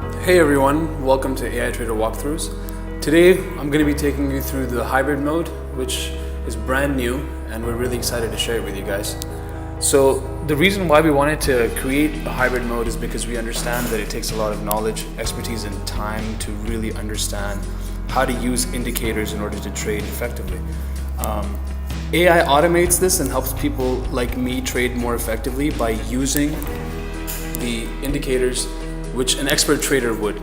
Hey everyone, welcome to AI Trader Walkthroughs. Today I'm going to be taking you through the hybrid mode, which is brand new and we're really excited to share it with you guys. So the reason why we wanted to create a hybrid mode is because we understand that it takes a lot of knowledge, expertise and time to really understand how to use indicators in order to trade effectively. AI automates this and helps people like me trade more effectively by using the indicators which an expert trader would.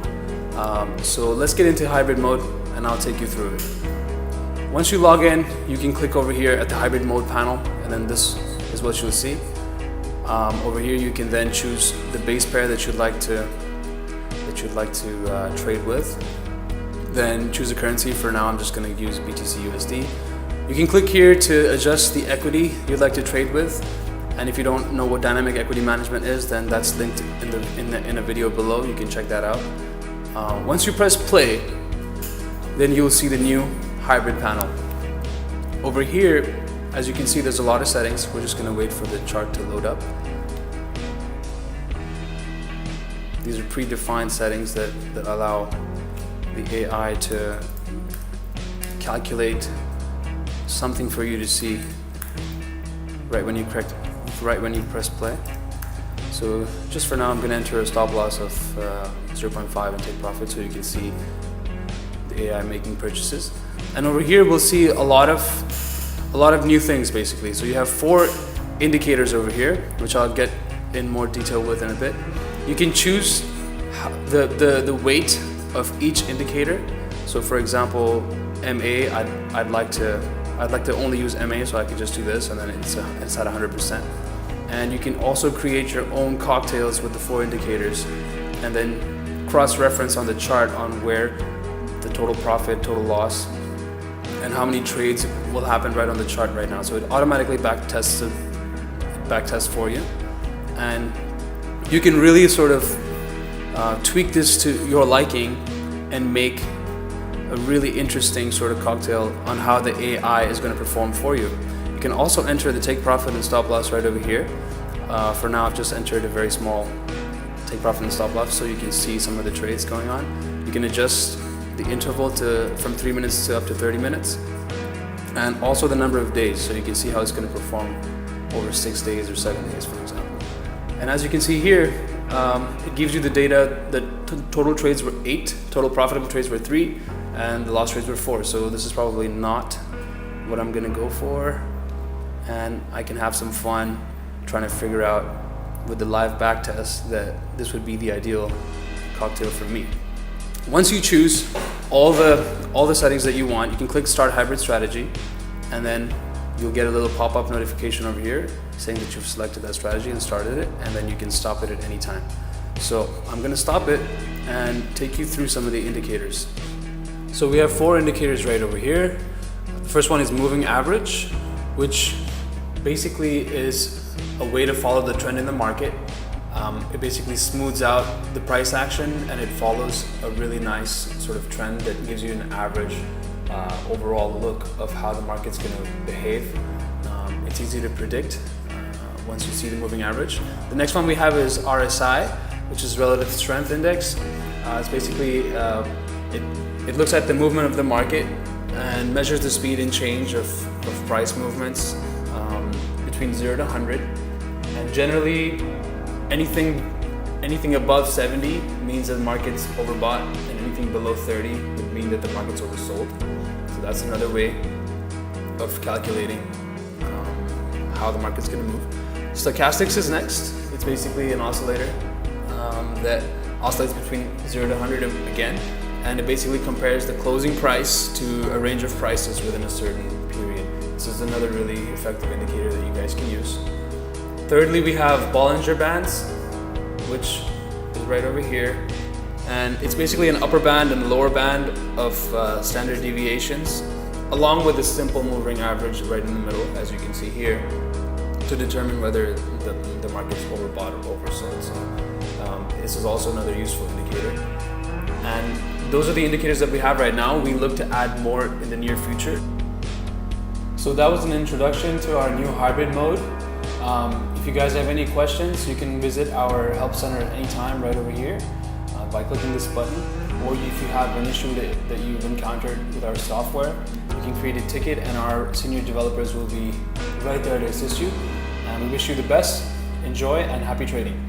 So let's get into hybrid mode and I'll take you through it. Once you log in, you can click over here at the hybrid mode panel, and then this is what you'll see. Over here you can then choose the base pair that you'd like to trade with. Then choose a currency. For now I'm just going to use BTC USD. You can click here to adjust the equity you'd like to trade with. And if you don't know what dynamic equity management is, then that's linked in a video below. You can check that out. Once you press play, then you'll see the new hybrid panel. Over here, as you can see, there's a lot of settings. We're just going to wait for the chart to load up. These are predefined settings that allow the AI to calculate something for you to see right when you press play. So just for now I'm going to enter a stop loss of 0.5 and take profit, so you can see the AI making purchases. And over here we'll see a lot of new things basically. So you have 4 indicators over here, which I'll get in more detail with in a bit. You can choose the weight of each indicator. So for example, MA, I'd like to only use MA, so I could just do this, and then it's at 100%. And you can also create your own cocktails with the 4 indicators, and then cross-reference on the chart on where the total profit, total loss, and how many trades will happen right on the chart right now. So it automatically backtests for you, and you can really sort of tweak this to your liking and make a really interesting sort of cocktail on how the AI is going to perform for you. You can also enter the take profit and stop loss right over here. For now I've just entered a very small take profit and stop loss so you can see some of the trades going on. You can adjust the interval from 3 minutes to up to 30 minutes, and also the number of days, so you can see how it's going to perform over 6 days or 7 days, for example. And as you can see here, it gives you the data that total trades were 8, total profitable trades were 3, and the loss trades were 4. So this is probably not what I'm gonna go for, and I can have some fun trying to figure out with the live backtest that this would be the ideal cocktail for me. Once you choose all the settings that you want, you can click Start Hybrid Strategy, and then you'll get a little pop-up notification over here saying that you've selected that strategy and started it, and then you can stop it at any time. So I'm gonna stop it and take you through some of the indicators. So we have 4 indicators right over here. The first one is moving average, which basically is a way to follow the trend in the market. It basically smooths out the price action, and it follows a really nice sort of trend that gives you an average overall look of how the market's going to behave. It's easy to predict once you see the moving average. The next one we have is RSI, which is Relative Strength Index. It's basically it looks at the movement of the market and measures the speed and change of price movements between 0 to 100. And generally, anything above 70 means that the market's overbought, and anything below 30 would mean that the market's oversold. So that's another way of calculating how the market's going to move. Stochastics is next. It's basically an oscillator that oscillates between 0 to 100 again. And it basically compares the closing price to a range of prices within a certain period. This is another really effective indicator that you guys can use. Thirdly, we have Bollinger Bands, which is right over here. And it's basically an upper band and lower band of standard deviations, along with a simple moving average right in the middle, as you can see here, to determine whether the market's overbought or oversold. So this is also another useful indicator. And those are the indicators that we have right now. We look to add more in the near future. So that was an introduction to our new hybrid mode. If you guys have any questions, you can visit our help center at any time right over here. by clicking this button, or if you have an issue that you've encountered with our software, you can create a ticket and our senior developers will be right there to assist you. And we wish you the best, enjoy, and happy trading.